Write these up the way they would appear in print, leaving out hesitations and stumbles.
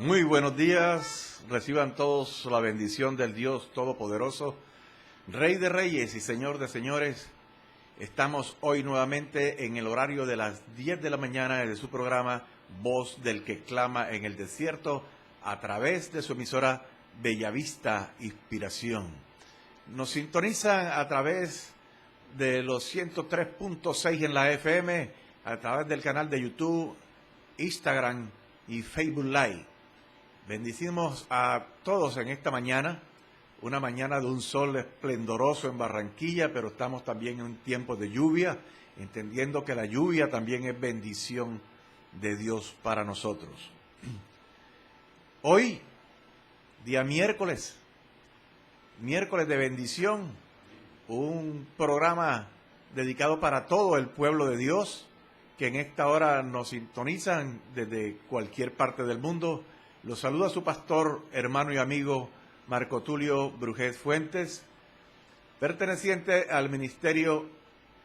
Muy buenos días, reciban todos la bendición del Dios Todopoderoso, Rey de Reyes y Señor de Señores. Estamos hoy nuevamente en el horario de las 10 de la mañana de su programa Voz del que clama en el desierto, a través de su emisora Bellavista Inspiración. Nos sintonizan a través de los 103.6 en la FM, a través del canal de YouTube, Instagram y Facebook Live. Bendecimos a todos en esta mañana, una mañana de un sol esplendoroso en Barranquilla, pero estamos también en un tiempo de lluvia, entendiendo que la lluvia también es bendición de Dios para nosotros. Hoy, día miércoles de bendición, un programa dedicado para todo el pueblo de Dios, que en esta hora nos sintonizan desde cualquier parte del mundo. Los saluda su pastor, hermano y amigo Marco Tulio Brujet Fuentes, perteneciente al Ministerio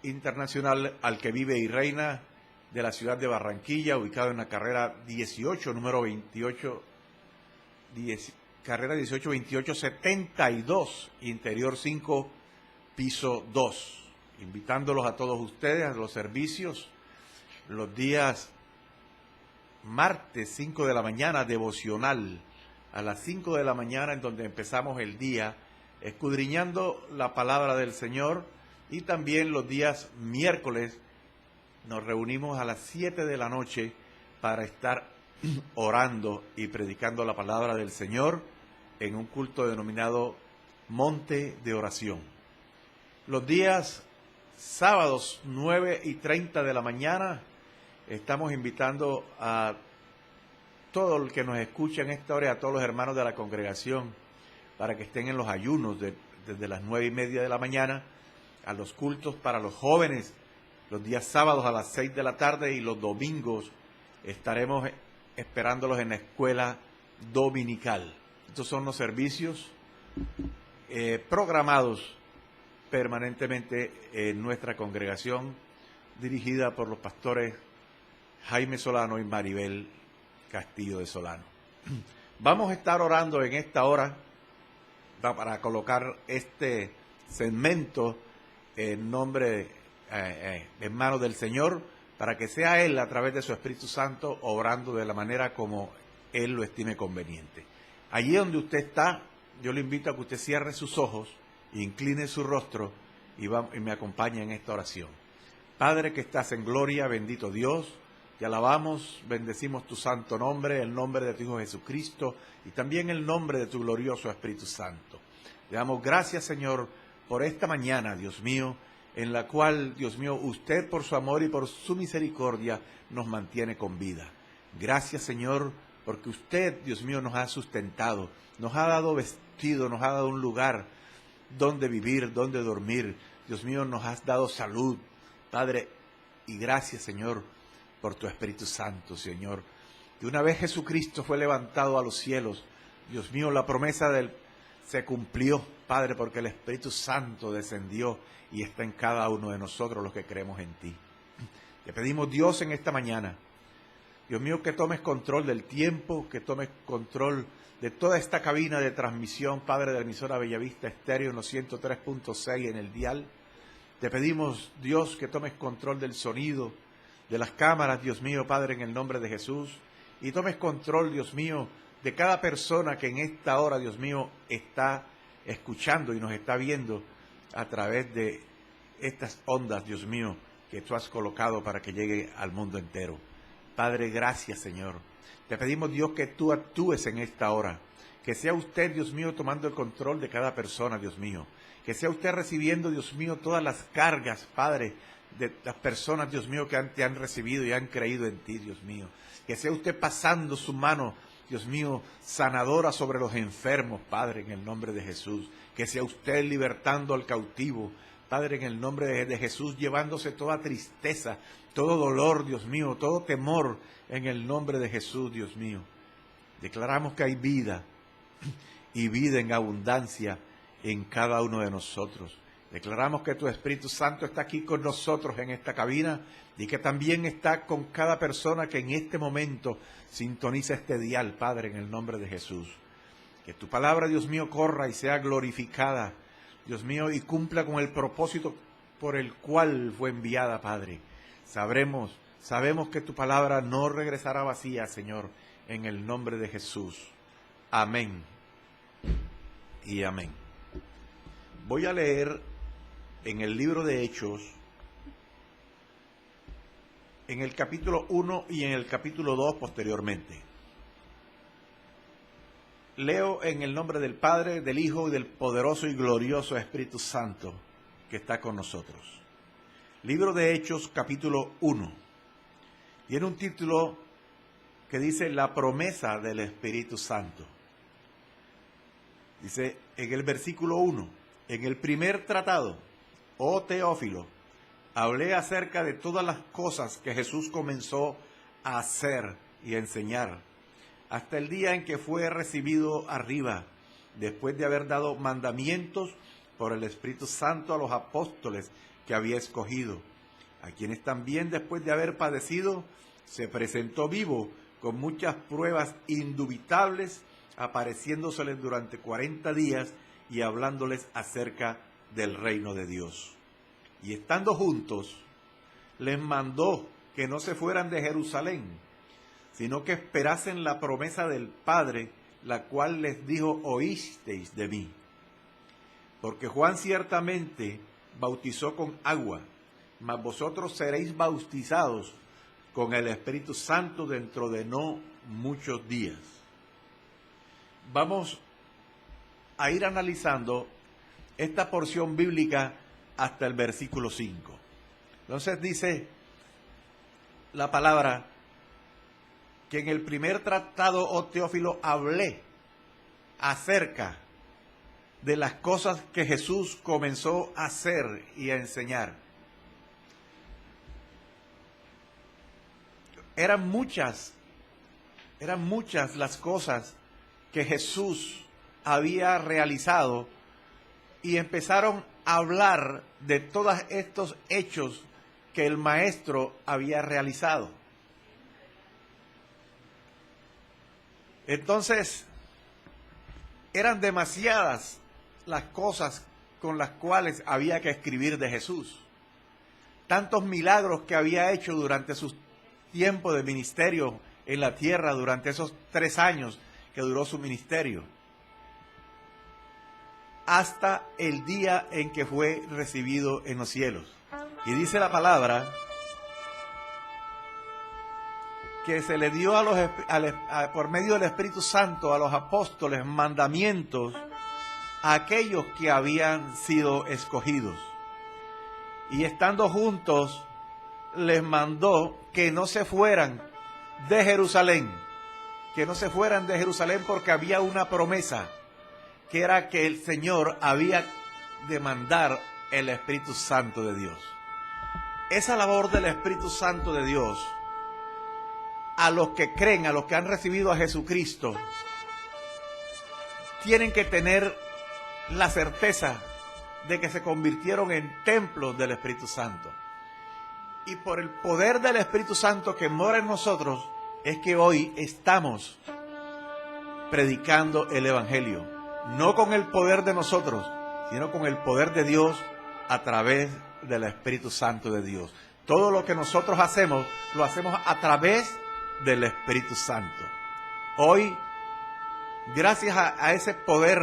Internacional Al que Vive y Reina de la ciudad de Barranquilla, ubicado en la carrera 18, número 28, carrera 182872, interior 5, piso 2. Invitándolos a todos ustedes a los servicios los días martes 5 de la mañana, devocional, a las 5 de la mañana, en donde empezamos el día escudriñando la palabra del Señor, y también los días miércoles nos reunimos a las 7 de la noche para estar orando y predicando la palabra del Señor en un culto denominado Monte de Oración. Los días sábados 9:30 de la mañana estamos invitando a todo el que nos escucha en esta hora, a todos los hermanos de la congregación, para que estén en los ayunos desde las 9:30 de la mañana, a los cultos para los jóvenes, los días sábados a las 6 de la tarde, y los domingos estaremos esperándolos en la escuela dominical. Estos son los servicios programados permanentemente en nuestra congregación, dirigida por los pastores Jaime Solano y Maribel Castillo de Solano. Vamos a estar orando en esta hora para colocar este segmento en nombre, en manos del Señor, para que sea Él, a través de su Espíritu Santo, obrando de la manera como Él lo estime conveniente. Allí donde usted está, yo le invito a que usted cierre sus ojos, incline su rostro y me acompañe en esta oración. Padre que estás en gloria, bendito Dios, te alabamos, bendecimos tu santo nombre, el nombre de tu Hijo Jesucristo y también el nombre de tu glorioso Espíritu Santo. Le damos gracias, Señor, por esta mañana, Dios mío, en la cual, Dios mío, usted por su amor y por su misericordia nos mantiene con vida. Gracias, Señor, porque usted, Dios mío, nos ha sustentado, nos ha dado vestido, nos ha dado un lugar donde vivir, donde dormir. Dios mío, nos has dado salud, Padre, y gracias, Señor, por tu Espíritu Santo, Señor. Que una vez Jesucristo fue levantado a los cielos, Dios mío, la promesa de Él se cumplió, Padre, porque el Espíritu Santo descendió y está en cada uno de nosotros los que creemos en ti. Te pedimos, Dios, en esta mañana, Dios mío, que tomes control del tiempo, que tomes control de toda esta cabina de transmisión, Padre, de la emisora Bellavista Estéreo en los 103.6 en el dial. Te pedimos, Dios, que tomes control del sonido, de las cámaras, Dios mío, Padre, en el nombre de Jesús, y tomes control, Dios mío, de cada persona que en esta hora, Dios mío, está escuchando y nos está viendo a través de estas ondas, Dios mío, que tú has colocado para que llegue al mundo entero. Padre, gracias, Señor. Te pedimos, Dios, que tú actúes en esta hora, que sea usted, Dios mío, tomando el control de cada persona, Dios mío, que sea usted recibiendo, Dios mío, todas las cargas, Padre, de las personas, Dios mío, que te han recibido y han creído en ti, Dios mío. Que sea usted pasando su mano, Dios mío, sanadora sobre los enfermos, Padre, en el nombre de Jesús. Que sea usted libertando al cautivo, Padre, en el nombre de Jesús, llevándose toda tristeza, todo dolor, Dios mío, todo temor, en el nombre de Jesús, Dios mío. Declaramos que hay vida, y vida en abundancia en cada uno de nosotros. Declaramos que tu Espíritu Santo está aquí con nosotros en esta cabina y que también está con cada persona que en este momento sintoniza este dial, Padre, en el nombre de Jesús. Que tu palabra, Dios mío, corra y sea glorificada, Dios mío, y cumpla con el propósito por el cual fue enviada, Padre. Sabemos que tu palabra no regresará vacía, Señor, en el nombre de Jesús. Amén y amén. Voy a leer en el libro de Hechos, en el capítulo 1 y en el capítulo 2 posteriormente. Leo en el nombre del Padre, del Hijo y del poderoso y glorioso Espíritu Santo que está con nosotros. Libro de Hechos, capítulo 1. Tiene un título que dice La promesa del Espíritu Santo. Dice en el versículo 1, en el primer tratado, oh Teófilo, hablé acerca de todas las cosas que Jesús comenzó a hacer y a enseñar, hasta el día en que fue recibido arriba, después de haber dado mandamientos por el Espíritu Santo a los apóstoles que había escogido, a quienes también después de haber padecido, se presentó vivo con muchas pruebas indubitables, apareciéndoseles durante 40 días y hablándoles acerca del reino de Dios. Y estando juntos, les mandó que no se fueran de Jerusalén, sino que esperasen la promesa del Padre, la cual les dijo, oísteis de mí. Porque Juan ciertamente bautizó con agua, mas vosotros seréis bautizados con el Espíritu Santo dentro de no muchos días. Vamos a ir analizando esta porción bíblica hasta el versículo 5. Entonces dice la palabra que en el primer tratado, oh Teófilo, hablé acerca de las cosas que Jesús comenzó a hacer y a enseñar. Eran muchas las cosas que Jesús había realizado y empezaron a hablar de todos estos hechos que el Maestro había realizado. Entonces, eran demasiadas las cosas con las cuales había que escribir de Jesús. Tantos milagros que había hecho durante su tiempo de ministerio en la tierra, durante esos 3 años que duró su ministerio, hasta el día en que fue recibido en los cielos. Y dice la palabra que se le dio por medio del Espíritu Santo a los apóstoles mandamientos a aquellos que habían sido escogidos. Y estando juntos, les mandó que no se fueran de Jerusalén, porque había una promesa, que era que el Señor había de mandar el Espíritu Santo de Dios. Esa labor del Espíritu Santo de Dios, a los que creen, a los que han recibido a Jesucristo, tienen que tener la certeza de que se convirtieron en templos del Espíritu Santo. Y por el poder del Espíritu Santo que mora en nosotros, es que hoy estamos predicando el Evangelio. No con el poder de nosotros, sino con el poder de Dios a través del Espíritu Santo de Dios. Todo lo que nosotros hacemos, lo hacemos a través del Espíritu Santo. Hoy, gracias a ese poder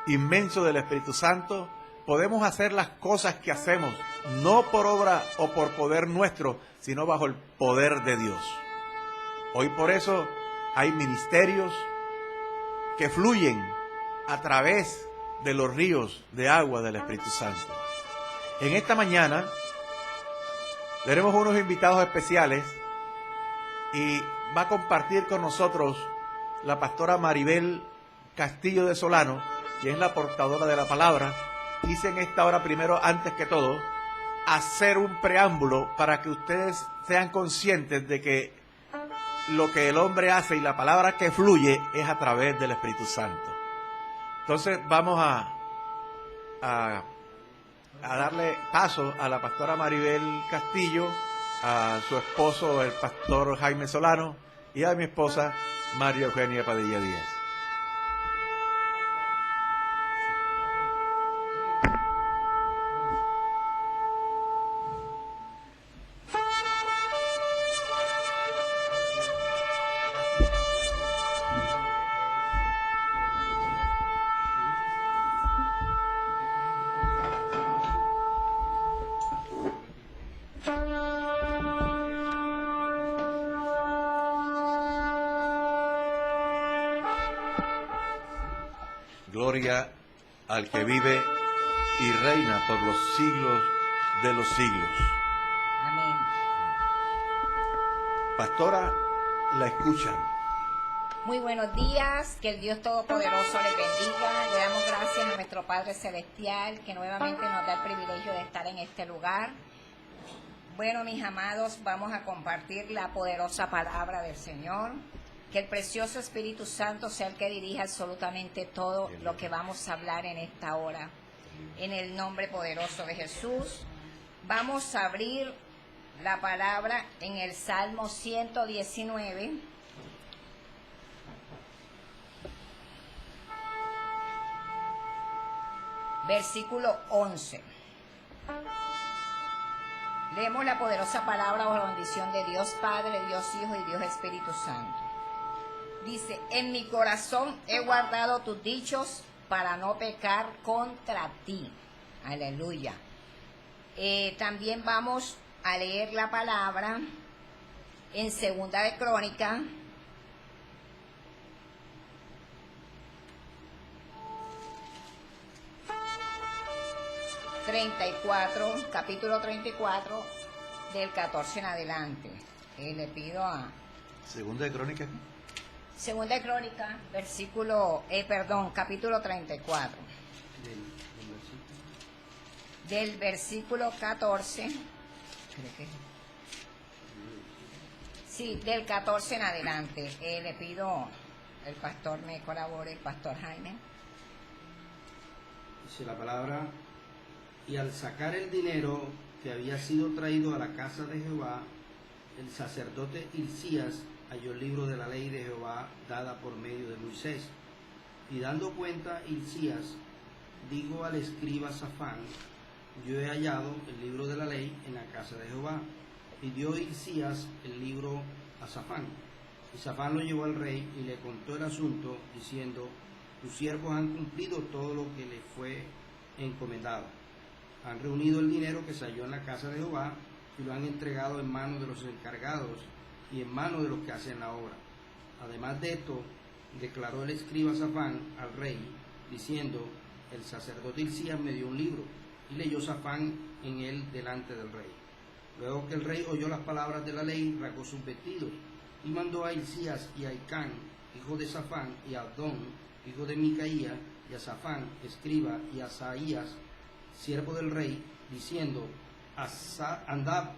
inmenso del Espíritu Santo, podemos hacer las cosas que hacemos, no por obra o por poder nuestro, sino bajo el poder de Dios. Hoy por eso hay ministerios que fluyen a través de los ríos de agua del Espíritu Santo. En esta mañana tenemos unos invitados especiales y va a compartir con nosotros la pastora Maribel Castillo de Solano, que es la portadora de la palabra. Quise en esta hora, primero, antes que todo, hacer un preámbulo para que ustedes sean conscientes de que lo que el hombre hace y la palabra que fluye es a través del Espíritu Santo. Entonces vamos a a darle paso a la pastora Maribel Castillo, a su esposo, el pastor Jaime Solano, y a mi esposa, María Eugenia Padilla Díaz. Gloria al que vive y reina por los siglos de los siglos. Amén. Pastora, la escuchan. Muy buenos días, que el Dios Todopoderoso les bendiga. Le damos gracias a nuestro Padre Celestial que nuevamente nos da el privilegio de estar en este lugar. Bueno, mis amados, vamos a compartir la poderosa palabra del Señor. Que el precioso Espíritu Santo sea el que dirija absolutamente todo lo que vamos a hablar en esta hora. En el nombre poderoso de Jesús, vamos a abrir la palabra en el Salmo 119. Versículo 11. Leemos la poderosa palabra bajo la bendición de Dios Padre, Dios Hijo y Dios Espíritu Santo. Dice, en mi corazón he guardado tus dichos para no pecar contra ti. Aleluya. También vamos a leer la palabra en Segunda de Crónica. Capítulo 34, del 14 en adelante. Le pido a... Segunda de Crónicas. Segunda de Crónica, capítulo 34. Del versículo 14. Creo que sí, del 14 en adelante. Le pido el pastor me colabore, el pastor Jaime. Dice la palabra: y al sacar el dinero que había sido traído a la casa de Jehová, el sacerdote Hilcías halló el libro de la ley de Jehová dada por medio de Moisés. Y dando cuenta Hilcías, dijo al escriba Safán: yo he hallado el libro de la ley en la casa de Jehová. Y dio Hilcías el libro a Safán. Y Safán lo llevó al rey y le contó el asunto, diciendo: tus siervos han cumplido todo lo que les fue encomendado. Han reunido el dinero que se halló en la casa de Jehová y lo han entregado en manos de los encargados y en manos de los que hacen la obra. Además de esto, declaró el escriba Safán al rey, diciendo: el sacerdote Hilcías me dio un libro. Y leyó Safán en él delante del rey. Luego que el rey oyó las palabras de la ley, rasgó sus vestidos y mandó a Hilcías y a Hicán, hijo de Safán, y a Abdón, hijo de Micaía, y a Safán, escriba, y a Asaías, siervo del rey, diciendo: andad,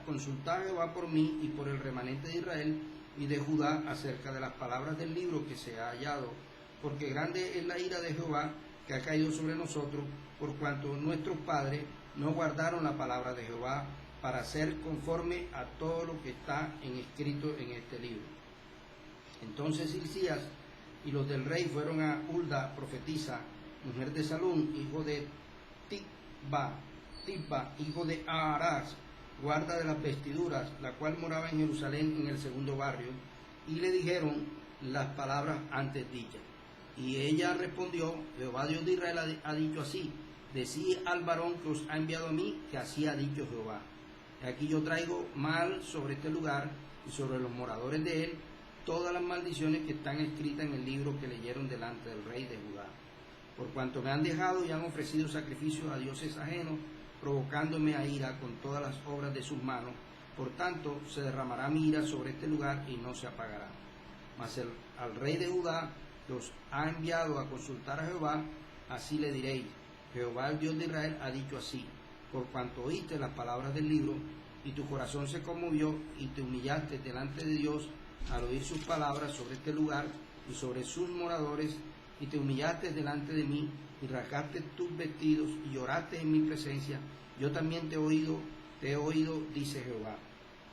consultad a Jehová por mí y por el remanente de Israel y de Judá acerca de las palabras del libro que se ha hallado, porque grande es la ira de Jehová que ha caído sobre nosotros, por cuanto nuestros padres no guardaron la palabra de Jehová para hacer conforme a todo lo que está escrito en este libro. Entonces Hilcías y los del rey fueron a Hulda, profetisa, mujer de Salún, hijo de Tibba, hijo de Aharás, guarda de las vestiduras, la cual moraba en Jerusalén en el segundo barrio, y le dijeron las palabras antes dichas. Y ella respondió: Jehová Dios de Israel ha dicho así: decid al varón que os ha enviado a mí, que así ha dicho Jehová. Aquí yo traigo mal sobre este lugar y sobre los moradores de él todas las maldiciones que están escritas en el libro que leyeron delante del rey de Judá. Por cuanto me han dejado y han ofrecido sacrificios a dioses ajenos, provocándome a ira con todas las obras de sus manos, por tanto se derramará mi ira sobre este lugar y no se apagará. Mas al rey de Judá, que os ha enviado a consultar a Jehová, así le diréis: Jehová el Dios de Israel ha dicho así: por cuanto oíste las palabras del libro, y tu corazón se conmovió, y te humillaste delante de Dios al oír sus palabras sobre este lugar y sobre sus moradores, y te humillaste delante de mí, y rasgaste tus vestidos y lloraste en mi presencia, yo también te he oído, dice Jehová.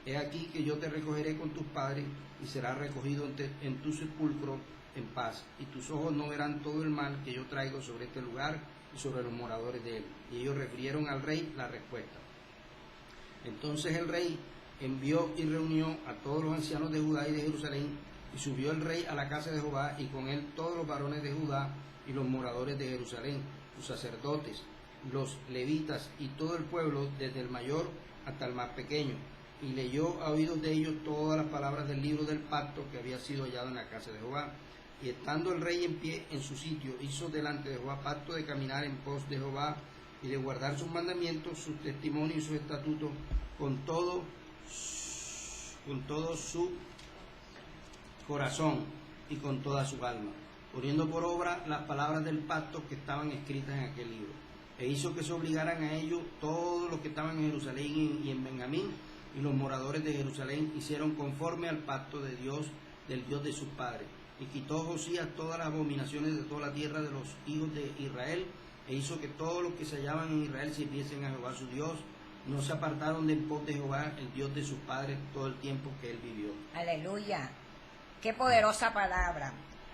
He aquí que yo te recogeré con tus padres y serás recogido en tu sepulcro en paz, y tus ojos no verán todo el mal que yo traigo sobre este lugar y sobre los moradores de él. Y ellos refirieron al rey la respuesta. Entonces el rey envió y reunió a todos los ancianos de Judá y de Jerusalén, y subió el rey a la casa de Jehová, y con él todos los varones de Judá y los moradores de Jerusalén, los sacerdotes, los levitas y todo el pueblo, desde el mayor hasta el más pequeño. Y leyó a oídos de ellos todas las palabras del libro del pacto que había sido hallado en la casa de Jehová. Y estando el rey en pie en su sitio, hizo delante de Jehová pacto de caminar en pos de Jehová y de guardar sus mandamientos, sus testimonios y sus estatutos con todo su corazón y con toda su alma, poniendo por obra las palabras del pacto que estaban escritas en aquel libro. E hizo que se obligaran a ello todos los que estaban en Jerusalén y en Benjamín, y los moradores de Jerusalén hicieron conforme al pacto de Dios, del Dios de sus padres. Y quitó Josías todas las abominaciones de toda la tierra de los hijos de Israel, e hizo que todos los que se hallaban en Israel sirviesen a Jehová su Dios. No se apartaron del pos de Jehová, el Dios de sus padres, todo el tiempo que él vivió. Aleluya. Qué poderosa palabra.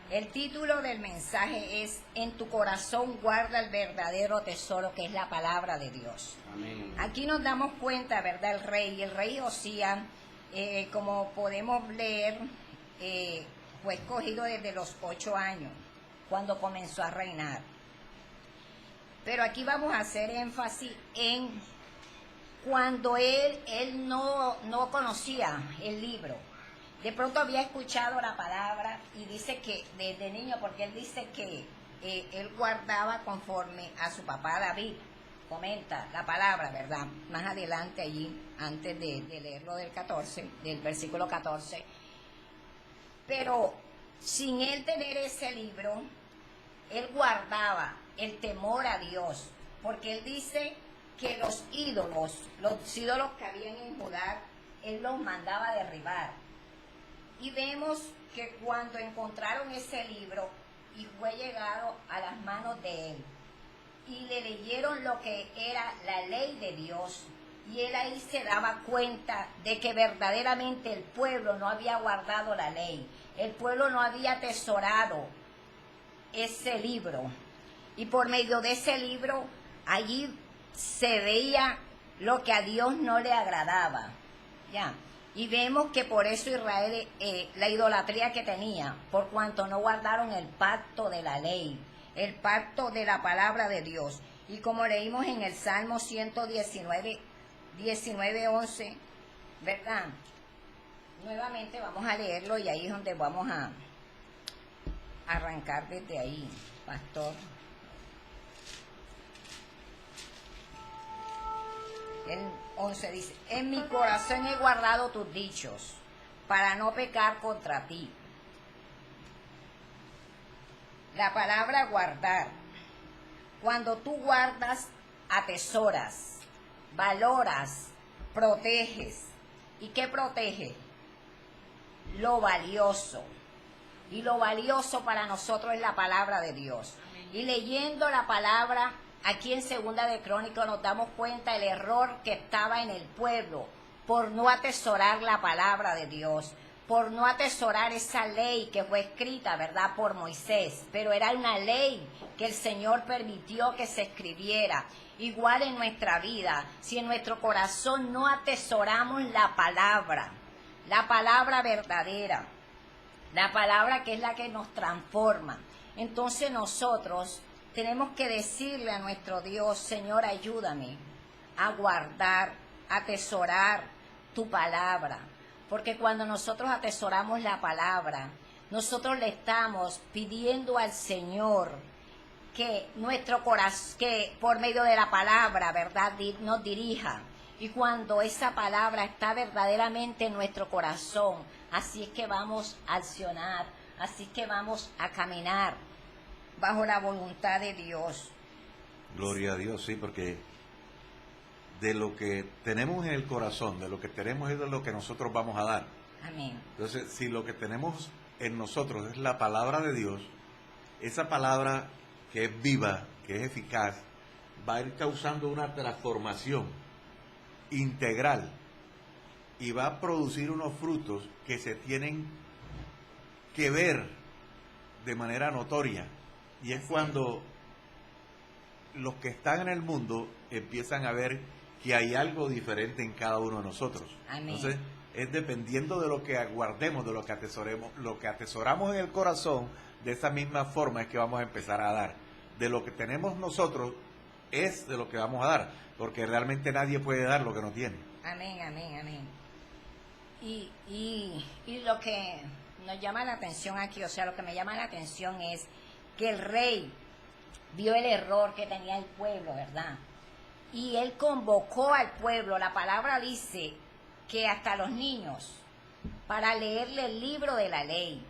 El título del mensaje es: En tu corazón guarda el verdadero tesoro, que es la palabra de Dios. Amén. Aquí nos damos cuenta, ¿verdad? El rey Josías, como podemos leer, fue escogido desde los 8 años, cuando comenzó a reinar. Pero aquí vamos a hacer énfasis en cuando él no conocía el libro. De pronto había escuchado la palabra, y dice que desde niño, porque él dice que él guardaba conforme a su papá David. Comenta la palabra, ¿verdad? Más adelante allí, antes de leerlo del versículo 14. Pero sin él tener ese libro, él guardaba el temor a Dios, porque él dice que los ídolos que habían en Judá, él los mandaba derribar. Y vemos que cuando encontraron ese libro y fue llegado a las manos de él, y le leyeron lo que era la ley de Dios, y él ahí se daba cuenta de que verdaderamente el pueblo no había guardado la ley, el pueblo no había atesorado ese libro, y por medio de ese libro allí se veía lo que a Dios no le agradaba, ya. Y vemos que por eso Israel, la idolatría que tenía, por cuanto no guardaron el pacto de la ley, el pacto de la palabra de Dios. Y como leímos en el Salmo 119:11, ¿verdad? Nuevamente vamos a leerlo, y ahí es donde vamos a arrancar desde ahí, pastor. El 11 dice: En mi corazón he guardado tus dichos, para no pecar contra ti. La palabra guardar. Cuando tú guardas, atesoras, valoras, proteges. ¿Y qué protege? Lo valioso. Y lo valioso para nosotros es la palabra de Dios. Y leyendo la palabra, aquí en Segunda de Crónicas nos damos cuenta del error que estaba en el pueblo por no atesorar la palabra de Dios, por no atesorar esa ley que fue escrita, ¿verdad?, por Moisés, pero era una ley que el Señor permitió que se escribiera. Igual en nuestra vida, si en nuestro corazón no atesoramos la palabra verdadera, la palabra que es la que nos transforma, entonces nosotros tenemos que decirle a nuestro Dios: Señor, ayúdame a guardar, a atesorar tu palabra. Porque cuando nosotros atesoramos la palabra, nosotros le estamos pidiendo al Señor que nuestro corazón, que por medio de la palabra, ¿verdad?, nos dirija. Y cuando esa palabra está verdaderamente en nuestro corazón, así es que vamos a accionar, así es que vamos a caminar bajo la voluntad de Dios. Gloria a Dios, sí, porque de lo que tenemos en el corazón, de lo que tenemos es de lo que nosotros vamos a dar. Amén. Entonces, si lo que tenemos en nosotros es la palabra de Dios, esa palabra que es viva, que es eficaz, va a ir causando una transformación integral y va a producir unos frutos que se tienen que ver de manera notoria. Y es cuando los que están en el mundo empiezan a ver que hay algo diferente en cada uno de nosotros. Amén. Entonces, es dependiendo de lo que guardemos, de lo que atesoremos, lo que atesoramos en el corazón, de esa misma forma es que vamos a empezar a dar. De lo que tenemos nosotros es de lo que vamos a dar, porque realmente nadie puede dar lo que no tiene. Amén, amén, amén. Y lo que nos llama la atención aquí, o sea, lo que me llama la atención es que el rey vio el error que tenía el pueblo, ¿verdad? Y él convocó al pueblo. La palabra dice que hasta los niños, para leerle el libro de la ley,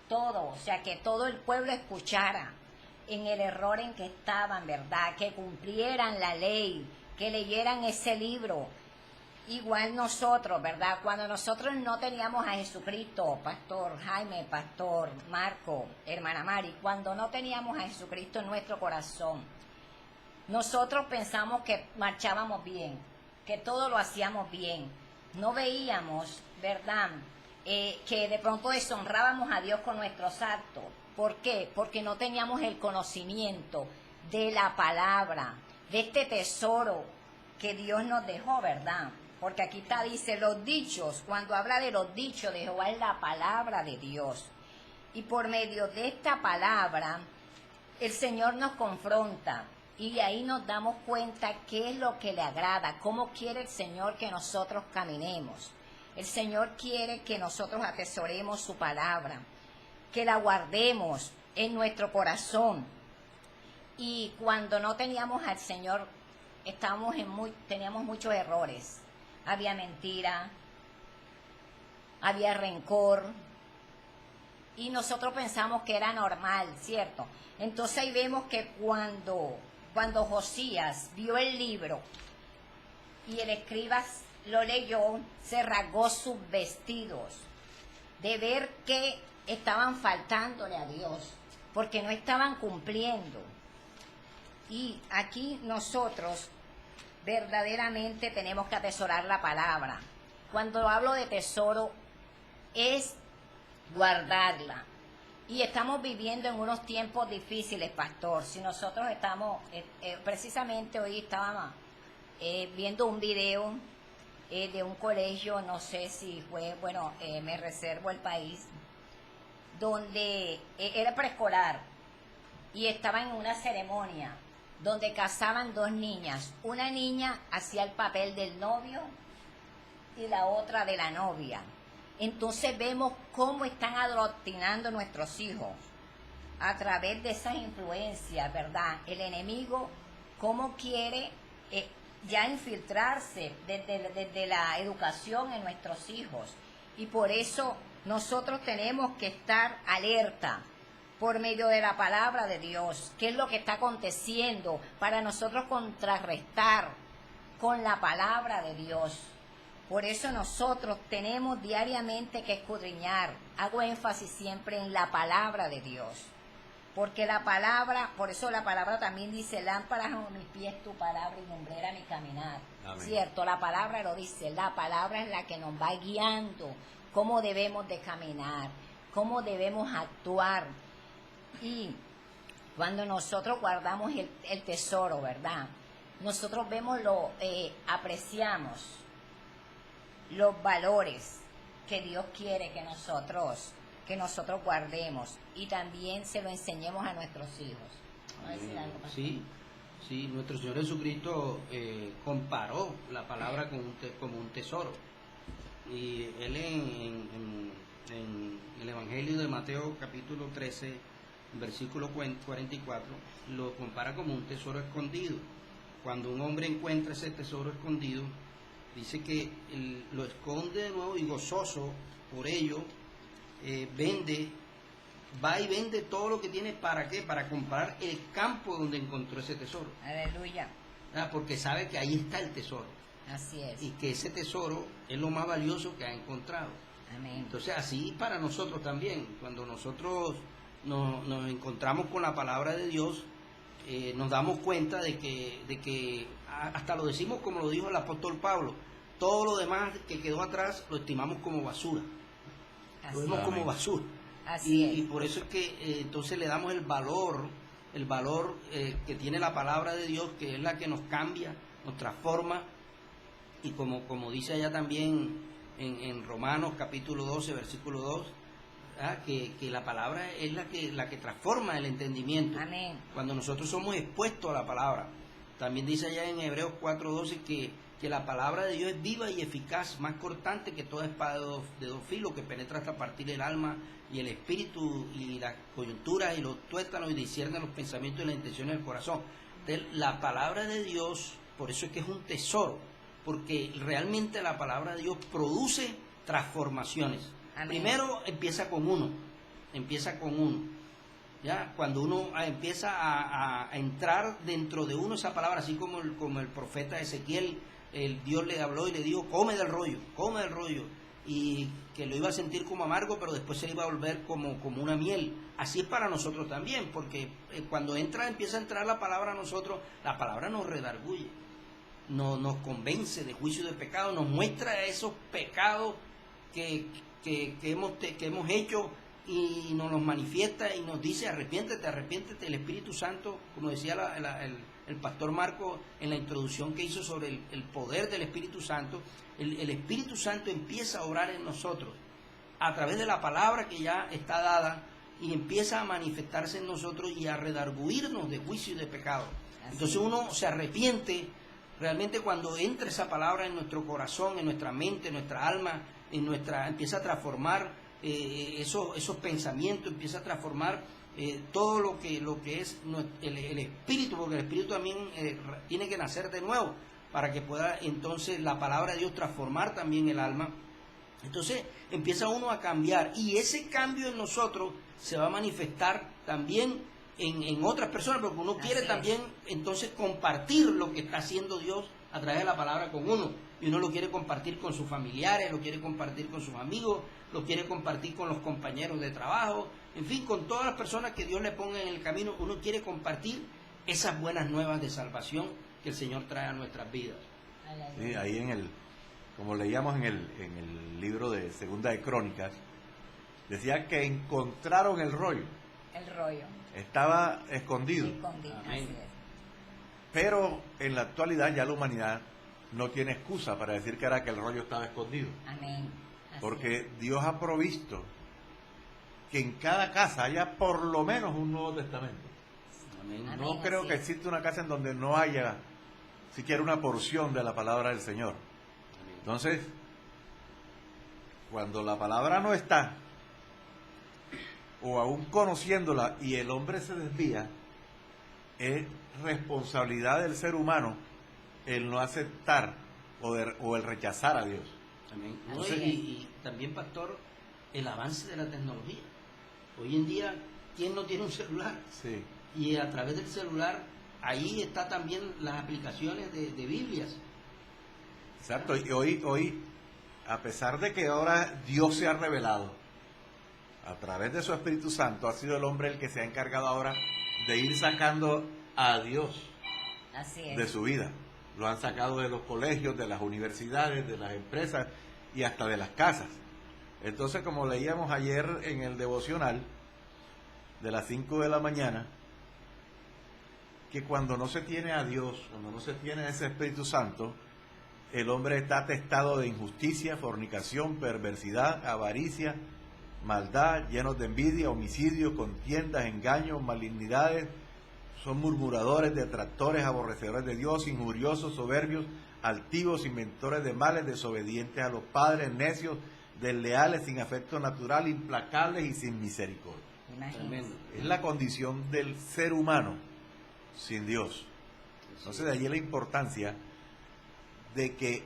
todo, o sea, que todo el pueblo escuchara en el error en que estaban, ¿verdad? Que cumplieran la ley, que leyeran ese libro. Igual nosotros, ¿verdad? Cuando nosotros no teníamos a Jesucristo, Pastor Jaime, Pastor Marco, hermana Mari, cuando no teníamos a Jesucristo en nuestro corazón, nosotros pensamos que marchábamos bien, que todo lo hacíamos bien. No veíamos, ¿verdad?, que de pronto deshonrábamos a Dios con nuestros actos. ¿Por qué? Porque no teníamos el conocimiento de la palabra, de este tesoro que Dios nos dejó, ¿verdad? Porque aquí está, dice, los dichos, cuando habla de los dichos de Jehová es la palabra de Dios. Y por medio de esta palabra, el Señor nos confronta y ahí nos damos cuenta qué es lo que le agrada, cómo quiere el Señor que nosotros caminemos. El Señor quiere que nosotros atesoremos su palabra, que la guardemos en nuestro corazón. Y cuando no teníamos al Señor, teníamos muchos errores. Había mentira, había rencor, y nosotros pensamos que era normal, ¿cierto? Entonces ahí vemos que cuando Josías vio el libro y el escriba lo leyó, se rasgó sus vestidos de ver que estaban faltándole a Dios, porque no estaban cumpliendo. Y aquí nosotros verdaderamente tenemos que atesorar la palabra. Cuando hablo de tesoro, es guardarla. Y estamos viviendo en unos tiempos difíciles, pastor. Si nosotros estamos, precisamente hoy estábamos viendo un video de un colegio, no sé si fue, me reservo el país, donde era preescolar y estaba en una ceremonia donde casaban dos niñas. Una niña hacía el papel del novio y la otra de la novia. Entonces vemos cómo están adoctrinando nuestros hijos a través de esas influencias, ¿verdad? El enemigo, cómo quiere ya infiltrarse desde la educación en nuestros hijos. Y por eso nosotros tenemos que estar alerta por medio de la palabra de Dios, qué es lo que está aconteciendo, para nosotros contrarrestar con la palabra de Dios. Por eso nosotros tenemos diariamente que escudriñar. Hago énfasis siempre en la palabra de Dios. Porque la palabra, por eso la palabra también dice, lámparas a mis pies tu palabra y lumbrera mi caminar. Amén. Cierto, la palabra lo dice, la palabra es la que nos va guiando, cómo debemos de caminar, cómo debemos actuar. Y cuando nosotros guardamos el tesoro, ¿verdad? Nosotros apreciamos los valores que Dios quiere que nosotros guardemos, y también se lo enseñemos a nuestros hijos. ¿No decir algo, pastor? Sí, nuestro Señor Jesucristo comparó la palabra como un tesoro, y él en el Evangelio de Mateo capítulo 13 versículo 44 lo compara como un tesoro escondido. Cuando un hombre encuentra ese tesoro escondido, dice que lo esconde de nuevo y gozoso por ello va y vende todo lo que tiene. ¿Para qué? Para comprar el campo donde encontró ese tesoro. Aleluya. Porque sabe que ahí está el tesoro. Así es. Y que ese tesoro es lo más valioso que ha encontrado. Amén. Entonces así para nosotros también, cuando nosotros nos encontramos con la palabra de Dios, nos damos cuenta de que hasta lo decimos como lo dijo el apóstol Pablo, todo lo demás que quedó atrás lo estimamos como basura, lo vemos como basura. Y por eso es que entonces le damos el valor que tiene la palabra de Dios, que es la que nos cambia, nos transforma, y como dice allá también en Romanos capítulo 12, versículo 2, que la palabra es la que transforma el entendimiento. Amén. Cuando nosotros somos expuestos a la palabra. También dice allá en Hebreos 4:12 que la palabra de Dios es viva y eficaz, más cortante que toda espada de dos filos, que penetra hasta partir el alma y el espíritu y las coyunturas y los tuétanos, y discierne los pensamientos y las intenciones del corazón. Entonces, la palabra de Dios, por eso es que es un tesoro, porque realmente la palabra de Dios produce transformaciones. Amén. Primero empieza con uno. ¿Ya? Cuando uno empieza a entrar dentro de uno esa palabra, así como el profeta Ezequiel, Dios le habló y le dijo, come del rollo, y que lo iba a sentir como amargo, pero después se iba a volver como una miel. Así es para nosotros también, porque cuando empieza a entrar la palabra a nosotros, la palabra nos redarguye, nos convence de juicio y de pecado, nos muestra esos pecados que hemos hecho, y nos los manifiesta y nos dice arrepiéntete. El Espíritu Santo, como decía el pastor Marco en la introducción que hizo sobre el poder del Espíritu Santo, el Espíritu Santo empieza a obrar en nosotros a través de la palabra que ya está dada, y empieza a manifestarse en nosotros y a redarguirnos de juicio y de pecado. Entonces uno se arrepiente realmente cuando entra esa palabra en nuestro corazón, en nuestra mente, en nuestra alma, empieza a transformar esos pensamientos, empieza a transformar todo lo que es el espíritu, porque el espíritu también tiene que nacer de nuevo para que pueda entonces la palabra de Dios transformar también el alma. Entonces empieza uno a cambiar, y ese cambio en nosotros se va a manifestar también en otras personas, porque uno quiere también entonces compartir lo que está haciendo Dios a través de la palabra con uno, y uno lo quiere compartir con sus familiares, lo quiere compartir con sus amigos, lo quiere compartir con los compañeros de trabajo, en fin, con todas las personas que Dios le ponga en el camino. Uno quiere compartir esas buenas nuevas de salvación que el Señor trae a nuestras vidas. Sí, ahí como leíamos en el libro de Segunda de Crónicas, decía que encontraron el rollo. El rollo. Estaba escondido. Así es. Pero en la actualidad ya la humanidad no tiene excusa para decir que el rollo estaba escondido. Amén. Porque Dios ha provisto que en cada casa haya por lo menos un Nuevo Testamento. Amén. No creo que exista una casa en donde no haya siquiera una porción de la palabra del Señor. Entonces, cuando la palabra no está, o aún conociéndola, y el hombre se desvía, es responsabilidad del ser humano el no aceptar o el rechazar a Dios. Amén. Y también, pastor, el avance de la tecnología. Hoy en día, ¿quién no tiene un celular? Sí. Y a través del celular, ahí está también las aplicaciones de Biblias. Exacto. Y hoy, a pesar de que ahora Dios se ha revelado a través de su Espíritu Santo, ha sido el hombre el que se ha encargado ahora de ir sacando a Dios de su vida. Lo han sacado de los colegios, de las universidades, de las empresas y hasta de las casas. Entonces, como leíamos ayer en el devocional de las 5 de la mañana, que cuando no se tiene a Dios, cuando no se tiene a ese Espíritu Santo, el hombre está atestado de injusticia, fornicación, perversidad, avaricia, maldad, llenos de envidia, homicidio, contiendas, engaños, malignidades. Son murmuradores, detractores, aborrecedores de Dios, injuriosos, soberbios, altivos, inventores de males, desobedientes a los padres, necios, desleales, sin afecto natural, implacables y sin misericordia. Imagínense. Es la condición del ser humano sin Dios. Entonces, de allí la importancia de que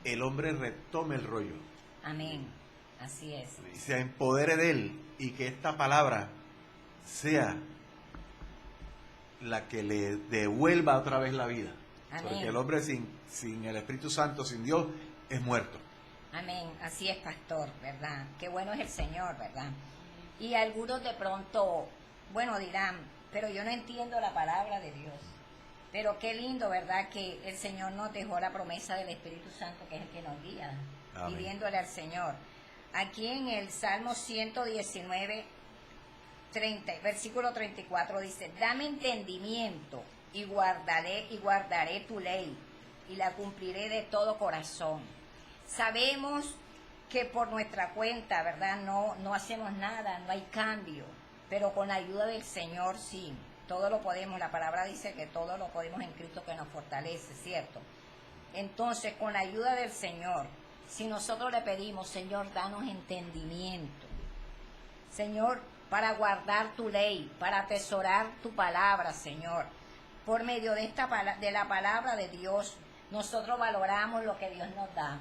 el hombre retome el rollo. Amén. Así es. Y se empodere de él, y que esta palabra sea la que le devuelva otra vez la vida. Amén. Porque el hombre sin el Espíritu Santo, sin Dios, es muerto. Amén. Así es, pastor, ¿verdad? Qué bueno es el Señor, ¿verdad? Y algunos de pronto, bueno, dirán, pero yo no entiendo la palabra de Dios. Pero qué lindo, ¿verdad? Que el Señor nos dejó la promesa del Espíritu Santo, que es el que nos guía, pidiéndole al Señor. Aquí en el Salmo 119, versículo 34 dice: dame entendimiento y guardaré tu ley y la cumpliré de todo corazón. Sabemos que por nuestra cuenta, ¿verdad? No hacemos nada, no hay cambio, pero con la ayuda del Señor sí, todo lo podemos. La palabra dice que todo lo podemos en Cristo que nos fortalece, ¿cierto? Entonces, con la ayuda del Señor, si nosotros le pedimos: Señor, danos entendimiento, Señor, para guardar tu ley, para atesorar tu palabra, Señor, por medio de de la palabra de Dios, nosotros valoramos lo que Dios nos da.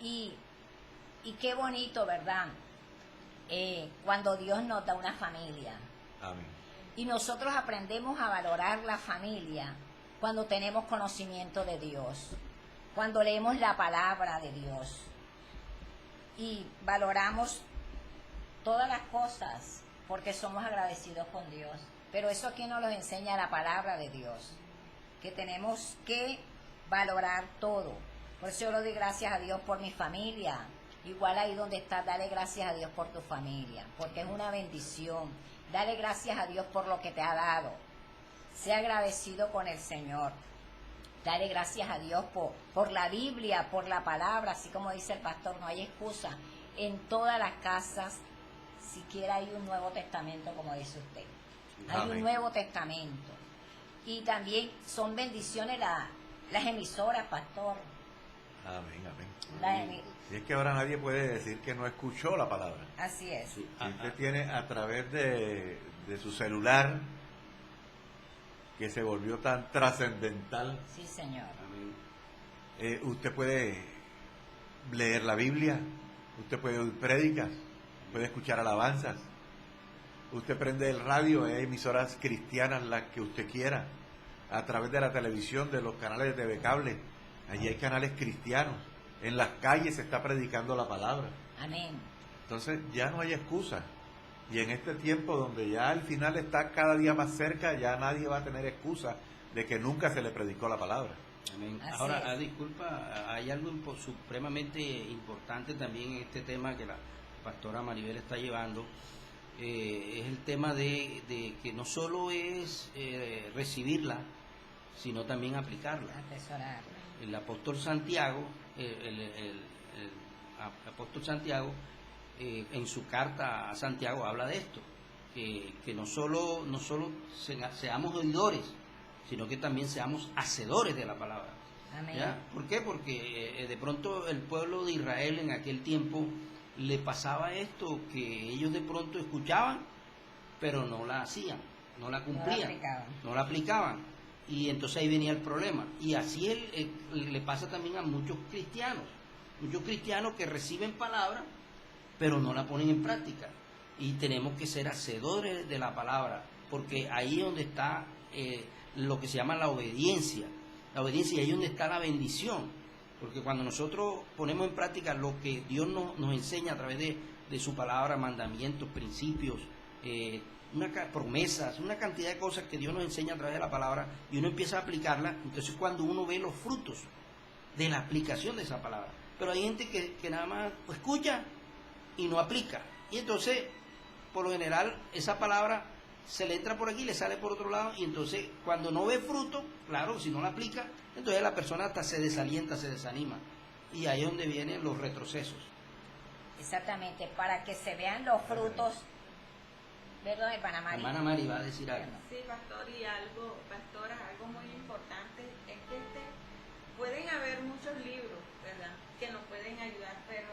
Y qué bonito, ¿verdad? Cuando Dios nos da una familia. Amén. Y nosotros aprendemos a valorar la familia cuando tenemos conocimiento de Dios, cuando leemos la palabra de Dios y valoramos todas las cosas porque somos agradecidos con Dios. Pero eso aquí nos lo enseña la palabra de Dios, que tenemos que valorar todo. Por eso yo le doy gracias a Dios por mi familia. Igual ahí donde estás, dale gracias a Dios por tu familia, porque es una bendición. Dale gracias a Dios por lo que te ha dado. Sea agradecido con el Señor. Dale gracias a Dios por la Biblia, por la palabra. Así como dice el pastor, no hay excusa. En todas las casas, siquiera hay un Nuevo Testamento, como dice usted. Hay Amén. un Nuevo Testamento. Y también son bendiciones las emisoras, pastor. Amén, amén. Las emi- Y es que ahora nadie puede decir que no escuchó la palabra. Así es. Sí. Si usted tiene a través de su celular, que se volvió tan trascendental, Sí, Señor. Amén. usted puede leer la Biblia, usted puede oír prédicas, puede escuchar alabanzas, usted prende el radio, hay emisoras cristianas, las que usted quiera, a través de la televisión, de los canales de TV Cable, allí hay canales cristianos, en las calles se está predicando la palabra. Amén. Entonces ya no hay excusa. Y en este tiempo donde ya al final está cada día más cerca, ya nadie va a tener excusa de que nunca se le predicó la palabra. Amén. Así Ahora, es. disculpa, hay algo supremamente importante también en este tema que la pastora Maribel está llevando. Es el tema de que no solo es recibirla, sino también aplicarla. Atesorar. El apóstol Santiago, apóstol Santiago, en su carta a Santiago habla de esto, que no solo seamos oidores, sino que también seamos hacedores de la palabra. Amén. ¿Ya? ¿Por qué? Porque de pronto el pueblo de Israel en aquel tiempo le pasaba esto, que ellos de pronto escuchaban, pero no la hacían, no la cumplían, no la aplicaban. Y entonces ahí venía el problema. Y así le pasa también a muchos cristianos que reciben palabra, pero no la ponen en práctica. Y tenemos que ser hacedores de la palabra, porque ahí es donde está lo que se llama la obediencia. La obediencia, y ahí es donde está la bendición. Porque cuando nosotros ponemos en práctica lo que Dios nos enseña a través de su palabra, mandamientos, principios, promesas, una cantidad de cosas que Dios nos enseña a través de la palabra, y uno empieza a aplicarla, entonces cuando uno ve los frutos de la aplicación de esa palabra. Pero hay gente que nada más escucha y no aplica. Y entonces, por lo general, esa palabra se le entra por aquí, le sale por otro lado, y entonces cuando no ve fruto, claro, si no la aplica, entonces la persona hasta se desalienta, se desanima. Y ahí es donde vienen los retrocesos. Exactamente, para que se vean los frutos. ¿Verdad, hermana Mari? Hermana Mari va a decir algo. Sí, pastor, y pastora, algo muy importante es que pueden haber muchos libros, ¿verdad?, que nos pueden ayudar, pero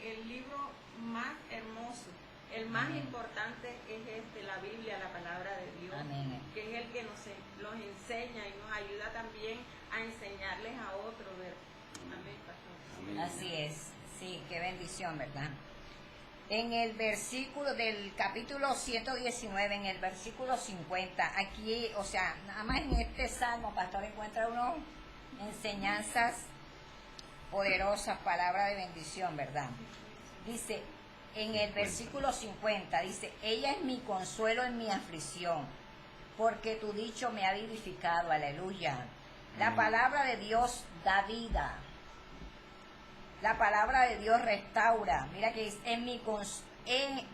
el libro más hermoso, el más importante es la Biblia, la palabra de Dios. Amén. Que es el que nos enseña y nos ayuda también a enseñarles a otros, ¿verdad? Amén, pastor. Amén. Así es, sí, qué bendición, ¿verdad? En el versículo del capítulo 119, en el versículo 50, aquí, o sea, nada más en este salmo, pastor, encuentra uno enseñanzas poderosas, palabras de bendición, ¿verdad? Dice: en el versículo 50 dice, ella es mi consuelo en mi aflicción, porque tu dicho me ha vivificado, aleluya. La palabra de Dios da vida. La palabra de Dios restaura. Mira que dice,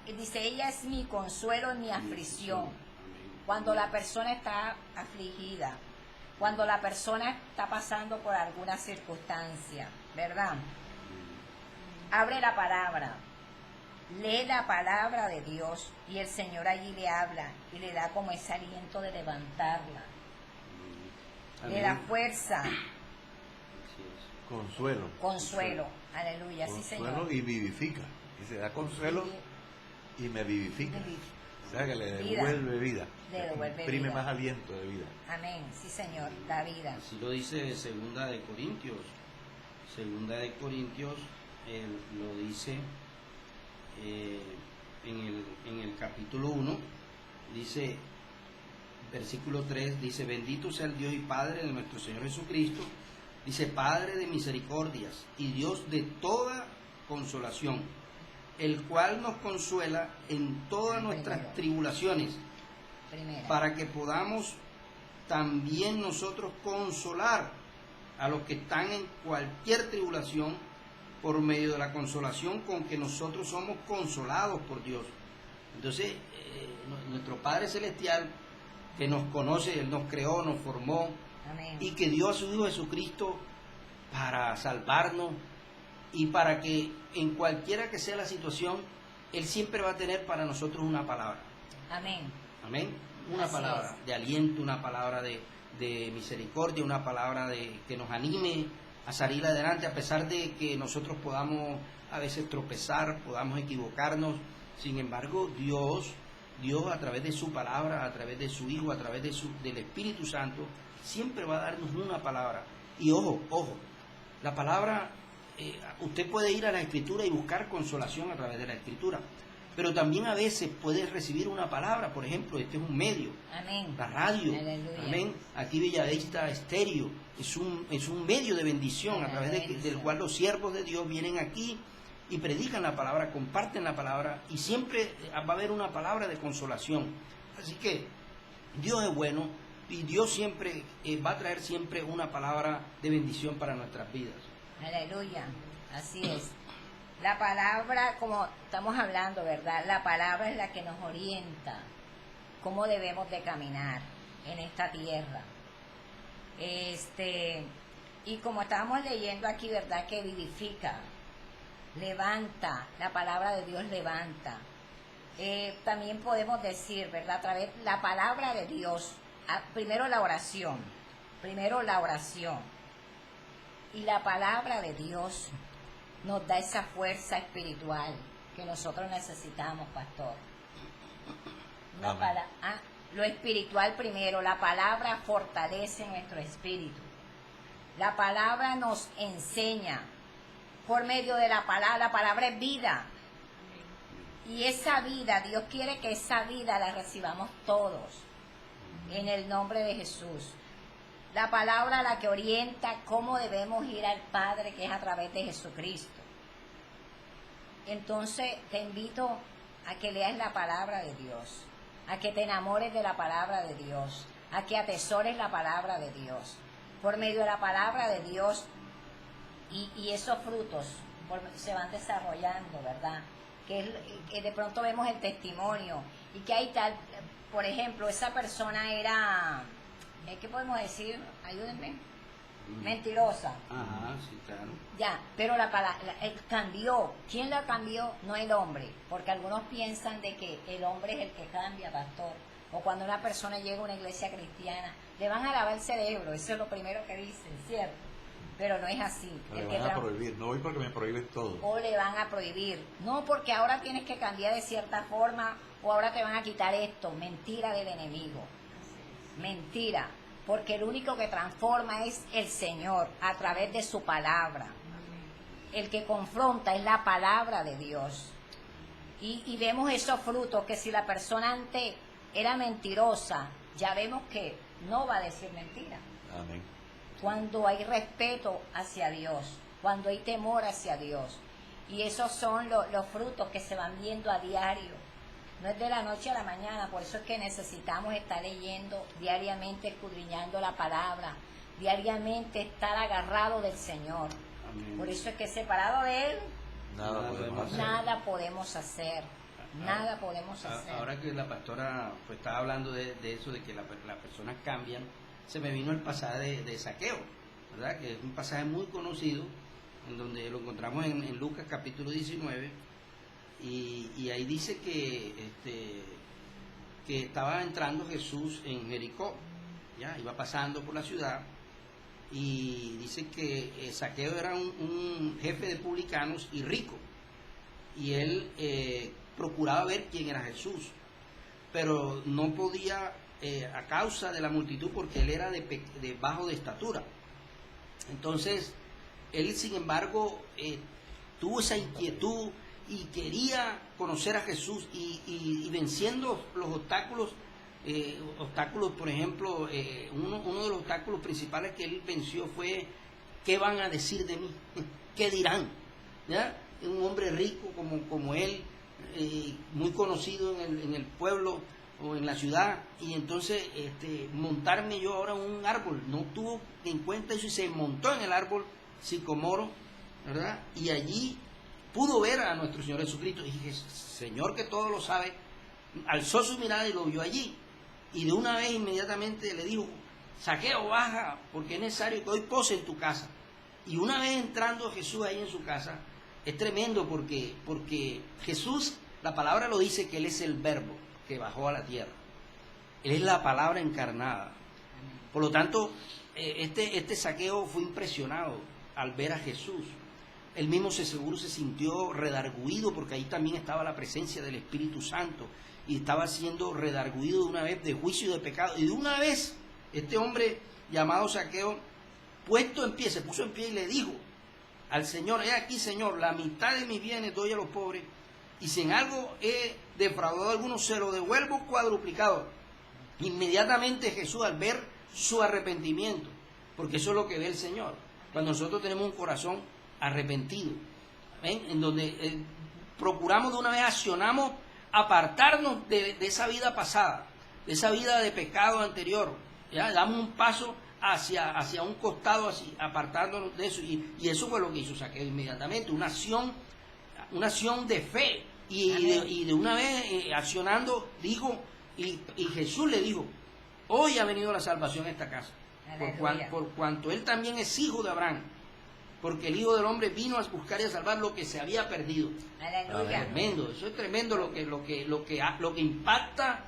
dice, ella es mi consuelo en mi aflicción. Cuando la persona está afligida, cuando la persona está pasando por alguna circunstancia, ¿verdad? Abre la palabra, lee la palabra de Dios y el Señor allí le habla y le da como ese aliento de levantarla, le da fuerza, consuelo, aleluya, sí Señor. Consuelo y vivifica, y se da consuelo y me vivifica. O sea que le devuelve vida, imprime más aliento de vida. Amén, sí Señor, da vida. Así lo dice Segunda de Corintios. Segunda de Corintios lo dice en el capítulo 1, dice, versículo 3, dice, bendito sea el Dios y Padre de nuestro Señor Jesucristo, dice, Padre de misericordias y Dios de toda consolación, el cual nos consuela en todas nuestras tribulaciones, para que podamos también nosotros consolar a los que están en cualquier tribulación por medio de la consolación con que nosotros somos consolados por Dios. Entonces, nuestro Padre Celestial, que nos conoce, Él nos creó, nos formó, amén, y que dio a su Hijo Jesucristo para salvarnos y para que en cualquiera que sea la situación, Él siempre va a tener para nosotros una palabra. Amén. Amén. Una palabra de aliento, una palabra de misericordia, una palabra que nos anime a salir adelante, a pesar de que nosotros podamos a veces tropezar, podamos equivocarnos. Sin embargo, Dios a través de su palabra, a través de su Hijo, a través del Espíritu Santo, siempre va a darnos una palabra. Y ojo, la palabra, usted puede ir a la Escritura y buscar consolación a través de la Escritura, pero también a veces puede recibir una palabra. Por ejemplo, este es un medio, amén, la radio, aleluya, amén, aquí Bellavista Estéreo es un medio de bendición, a través del cual los siervos de Dios vienen aquí y predican la palabra, comparten la palabra, y siempre va a haber una palabra de consolación. Así que Dios es bueno y Dios siempre va a traer siempre una palabra de bendición para nuestras vidas. Aleluya, así es. La palabra, como estamos hablando, ¿verdad? La palabra es la que nos orienta cómo debemos de caminar en esta tierra. Y como estábamos leyendo aquí, ¿verdad? Que vivifica, levanta, la palabra de Dios levanta. También podemos decir, ¿verdad? A través de la palabra de Dios, primero la oración, y la palabra de Dios nos da esa fuerza espiritual que nosotros necesitamos, pastor. Lo espiritual primero, la palabra fortalece nuestro espíritu. La palabra nos enseña por medio de la palabra es vida. Y esa vida, Dios quiere que esa vida la recibamos todos, en el nombre de Jesús. La palabra la que orienta cómo debemos ir al Padre, que es a través de Jesucristo. Entonces te invito a que leas la palabra de Dios, a que te enamores de la palabra de Dios, a que atesores la palabra de Dios. Por medio de la palabra de Dios y esos frutos se van desarrollando, ¿verdad? Que de pronto vemos el testimonio y que hay tal, por ejemplo, esa persona era, ¿qué podemos decir? Ayúdenme. Mentirosa. Ajá, sí, claro. Ya, pero él cambió. ¿Quién la cambió? No el hombre, porque algunos piensan de que el hombre es el que cambia, pastor. O cuando una persona llega a una iglesia cristiana, le van a lavar el cerebro, eso es lo primero que dicen, ¿cierto? Pero no es así. Le van a prohibir, no voy porque me prohíben todo. O le van a prohibir, no porque ahora tienes que cambiar de cierta forma, o ahora te van a quitar esto. Mentira del enemigo. Mentira. Porque el único que transforma es el Señor a través de su palabra. El que confronta es la palabra de Dios. Y vemos esos frutos, que si la persona antes era mentirosa, ya vemos que no va a decir mentira. Amén. Cuando hay respeto hacia Dios, cuando hay temor hacia Dios. Y esos son los frutos que se van viendo a diario. No es de la noche a la mañana, por eso es que necesitamos estar leyendo diariamente, escudriñando la palabra, diariamente estar agarrado del Señor. Amén. Por eso es que separado de Él, Nada podemos hacer. nada podemos hacer. Nada podemos hacer. Ahora que la pastora pues estaba hablando de eso, de que las personas cambian, se me vino el pasaje de Zaqueo, ¿verdad? Que es un pasaje muy conocido, en donde lo encontramos en Lucas capítulo 19, y ahí dice que estaba entrando Jesús en Jericó, ya iba pasando por la ciudad, y dice que Zaqueo era un jefe de publicanos y rico, y él procuraba ver quién era Jesús, pero no podía a causa de la multitud, porque él era de bajo de estatura. Entonces él, sin embargo, tuvo esa inquietud y quería conocer a Jesús, y venciendo los obstáculos, por ejemplo, uno de los obstáculos principales que él venció fue: ¿qué van a decir de mí? ¿Qué dirán? ¿Ya? Un hombre rico como él, muy conocido en el pueblo o en la ciudad, y entonces montarme yo ahora en un árbol, no tuvo en cuenta eso y se montó en el árbol sicomoro, ¿verdad? Y allí pudo ver a nuestro Señor Jesucristo, y dije: Señor, que todo lo sabe, alzó su mirada y lo vio allí, y de una vez inmediatamente le dijo: Zaqueo, baja, porque es necesario que hoy pose en tu casa. Y una vez entrando Jesús ahí en su casa, es tremendo, porque Jesús, la palabra lo dice, que Él es el Verbo que bajó a la tierra. Él es la palabra encarnada. Por lo tanto, este Zaqueo fue impresionado al ver a Jesús. Él mismo seguro se sintió redarguido, porque ahí también estaba la presencia del Espíritu Santo, y estaba siendo redarguido de una vez de juicio y de pecado. Y de una vez, este hombre llamado Zaqueo, se puso en pie y le dijo al Señor: he aquí, Señor, la mitad de mis bienes doy a los pobres, y si en algo he defraudado a algunos, se lo devuelvo cuadruplicado. Inmediatamente Jesús, al ver su arrepentimiento, porque eso es lo que ve el Señor, cuando nosotros tenemos un corazón arrepentido, ¿ven? En donde procuramos de una vez, accionamos apartarnos de esa vida pasada, de esa vida de pecado anterior, ¿ya? Damos un paso hacia un costado, así, apartándonos de eso, y eso fue lo que hizo Zaqueo inmediatamente, una acción de fe, y de una vez accionando, dijo, y Jesús le dijo: hoy ha venido la salvación a esta casa, por cuanto él también es hijo de Abraham, porque el Hijo del Hombre vino a buscar y a salvar lo que se había perdido. Aleluya. Tremendo, eso es tremendo, lo que impacta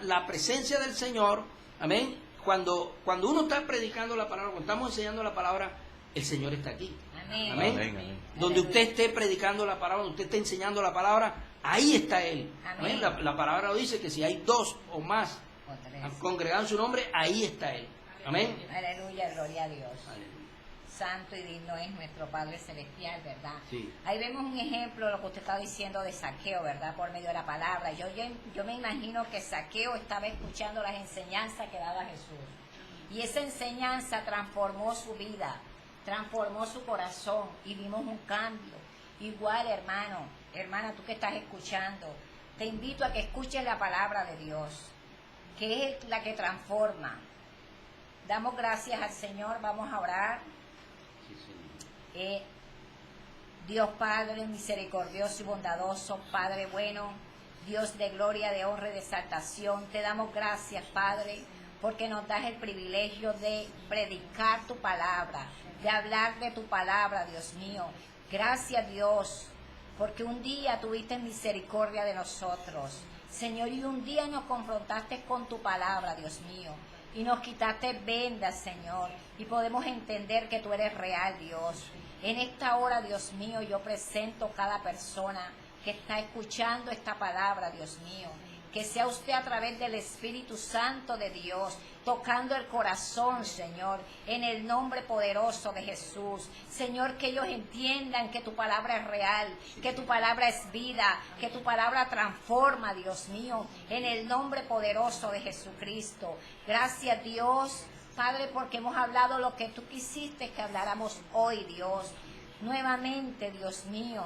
la presencia del Señor. Amén. Cuando uno está predicando la palabra, cuando estamos enseñando la palabra, el Señor está aquí. Amén. Amén. Amén. Donde usted esté predicando la palabra, donde usted esté enseñando la palabra, ahí está Él. Amén. La palabra lo dice, que si hay dos o más Otra vez. congregados en su nombre, ahí está Él. Amén. Aleluya, gloria a Dios. Aleluya. Santo y digno es nuestro Padre Celestial, ¿verdad? Sí. Ahí vemos un ejemplo de lo que usted está diciendo de Zaqueo, ¿verdad? Por medio de la palabra. Yo me imagino que Zaqueo estaba escuchando las enseñanzas que daba Jesús. Y esa enseñanza transformó su vida, transformó su corazón, y vimos un cambio. Igual, hermana, tú que estás escuchando, te invito a que escuches la palabra de Dios, que es la que transforma. Damos gracias al Señor, vamos a orar. Sí, Señor. Dios Padre misericordioso y bondadoso, Padre bueno, Dios de gloria, de honra y de exaltación, te damos gracias, Padre, porque nos das el privilegio de predicar tu palabra, de hablar de tu palabra, Dios mío. Gracias, Dios, porque un día tuviste misericordia de nosotros, Señor, y un día nos confrontaste con tu palabra, Dios mío, y nos quitaste vendas, Señor, y podemos entender que tú eres real, Dios. En esta hora, Dios mío, yo presento cada persona que está escuchando esta palabra, Dios mío. Que sea usted a través del Espíritu Santo de Dios, tocando el corazón, Señor, en el nombre poderoso de Jesús. Señor, que ellos entiendan que tu palabra es real, que tu palabra es vida, que tu palabra transforma, Dios mío, en el nombre poderoso de Jesucristo. Gracias, Dios, Padre, porque hemos hablado lo que tú quisiste que habláramos hoy, Dios. nuevamente, Dios mío,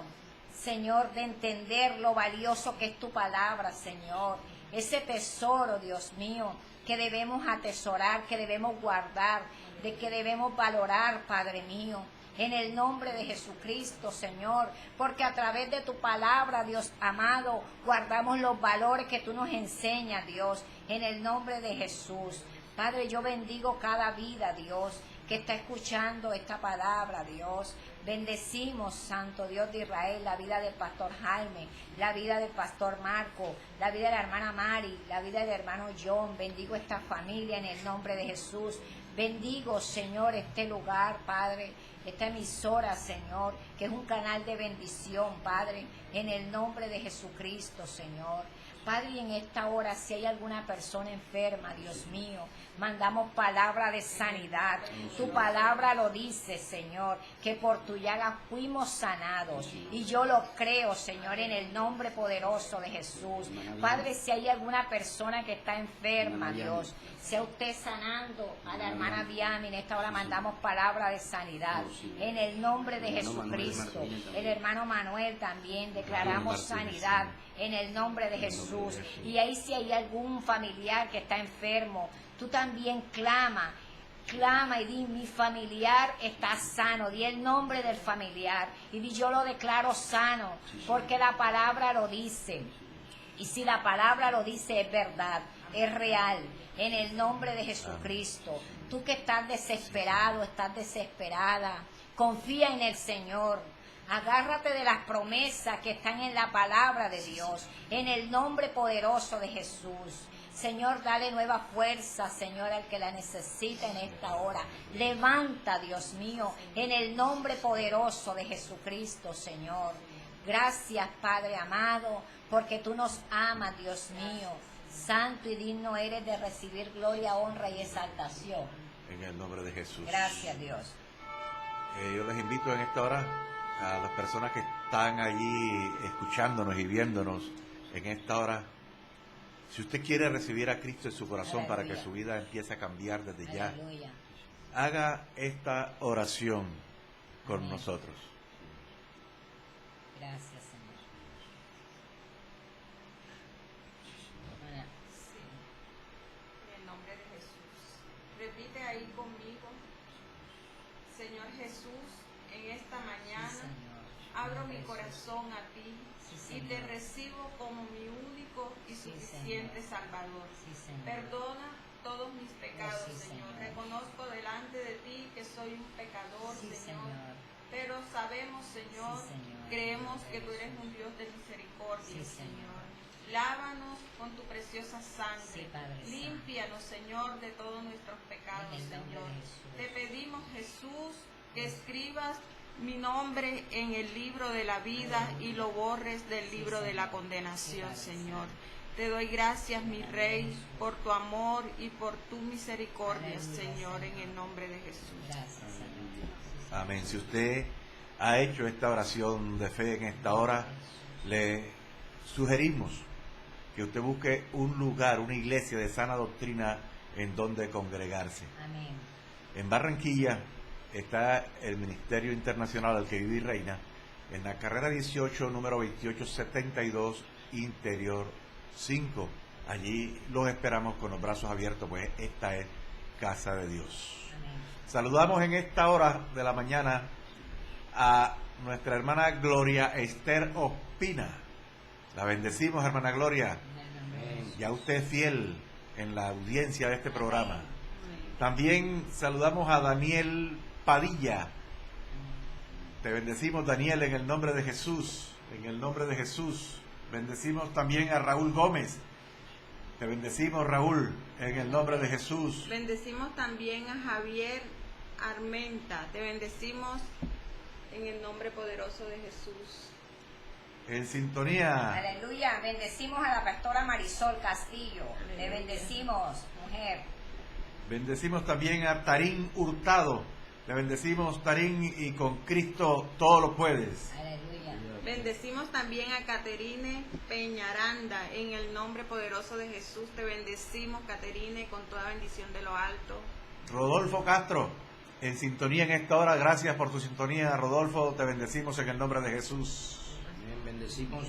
Señor, de entender lo valioso que es tu palabra, Señor. Ese tesoro, Dios mío, que debemos atesorar, que debemos guardar, de que debemos valorar, Padre mío. En el nombre de Jesucristo, Señor, porque a través de tu palabra, Dios amado, guardamos los valores que tú nos enseñas, Dios, en el nombre de Jesús. Padre, yo bendigo cada vida, Dios, que está escuchando esta palabra, Dios. Bendecimos, Santo Dios de Israel, la vida del pastor Jaime, la vida del pastor Marco, la vida de la hermana Mari, la vida del hermano John. Bendigo esta familia en el nombre de Jesús. Bendigo, Señor, este lugar, Padre, esta emisora, Señor, que es un canal de bendición, Padre, en el nombre de Jesucristo, Señor. Padre, y en esta hora, si hay alguna persona enferma, Dios mío, mandamos palabra de sanidad. Tu palabra lo dice, Señor, que por tu llaga fuimos sanados. Y yo lo creo, Señor, en el nombre poderoso de Jesús. Padre, si hay alguna persona que está enferma, Dios, sea usted sanando a la hermana Viami. En esta hora mandamos palabra de sanidad. En el nombre de Jesucristo. El hermano Manuel también declaramos sanidad. En el nombre de Jesús. Y ahí si hay algún familiar que está enfermo, tú también clama y di, mi familiar está sano. Di el nombre del familiar y di, yo lo declaro sano, porque la palabra lo dice. Y si la palabra lo dice, es verdad, es real. En el nombre de Jesucristo. Tú que estás desesperado, estás desesperada, confía en el Señor. Agárrate de las promesas que están en la palabra de Dios, en el nombre poderoso de Jesús. Señor, dale nueva fuerza, Señor, al que la necesita en esta hora. Levanta, Dios mío, en el nombre poderoso de Jesucristo, Señor. Gracias, Padre amado, porque tú nos amas, Dios mío. Santo y digno eres de recibir gloria, honra y exaltación. En el nombre de Jesús. Gracias, Dios. Yo les invito en esta hora a las personas que están allí escuchándonos y viéndonos en esta hora. Si usted quiere recibir a Cristo en su corazón, Aleluya, para que su vida empiece a cambiar desde ya, aleluya, haga esta oración con Amén. nosotros. Gracias, Señor. Hermana, Sí, en el nombre de Jesús. Repite ahí conmigo. Señor Jesús, en esta sí, mañana Señor. abro mi Jesús. corazón a ti Sí, y te Señor. recibo como mi único y Sí, suficiente Señor. Salvador. Sí, Señor. Perdona todos mis pecados, Sí, Señor. Señor. Reconozco delante de ti que soy un pecador, Sí, Señor. Señor. Pero sabemos, Señor, Sí, Señor. creemos que tú eres un Dios de misericordia, Sí, Señor. Señor. Lávanos con tu preciosa sangre. Sí, Padre Santo. Límpianos, Señor, de todos nuestros pecados, En el nombre Señor. de Jesús. Te pedimos, Jesús, que escribas mi nombre en el libro de la vida y lo borres del Sí, libro de la Señor. condenación, Sí, Padre Señor. Santo. Te doy gracias, mi En Rey, Jesús. por tu amor y por tu misericordia, Aleluya, Señor, en Señor. el nombre de Jesús. Gracias, Señor. Amén. Si usted ha hecho esta oración de fe en esta hora, le sugerimos que usted busque un lugar, una iglesia de sana doctrina en donde congregarse. Amén. En Barranquilla está el Ministerio Internacional al que vive y reina, en la carrera 18, número 2872, Interior 5. Allí los esperamos con los brazos abiertos, pues esta es casa de Dios. Amén. Saludamos en esta hora de la mañana a nuestra hermana Gloria Esther Ospina. La bendecimos, hermana Gloria. En el nombre de Jesús. Ya usted es fiel en la audiencia de este programa. Amén. También saludamos a Daniel Padilla. Te bendecimos, Daniel, en el nombre de Jesús. En el nombre de Jesús. Bendecimos también a Raúl Gómez. Te bendecimos, Raúl, en el nombre de Jesús. Bendecimos también a Javier Armenta. Te bendecimos en el nombre poderoso de Jesús. En sintonía. Aleluya. Bendecimos a la pastora Marisol Castillo. Te Aleluya. bendecimos, mujer. Bendecimos también a Tarín Hurtado. Te bendecimos, Tarín, y con Cristo todo lo puedes. Aleluya. Bendecimos también a Caterine Peñaranda. En el nombre poderoso de Jesús te bendecimos, Caterine, con toda bendición de lo alto. Rodolfo Castro. en sintonía en esta hora. Gracias por tu sintonía, Rodolfo. Te bendecimos en el nombre de Jesús. Amén. Bendecimos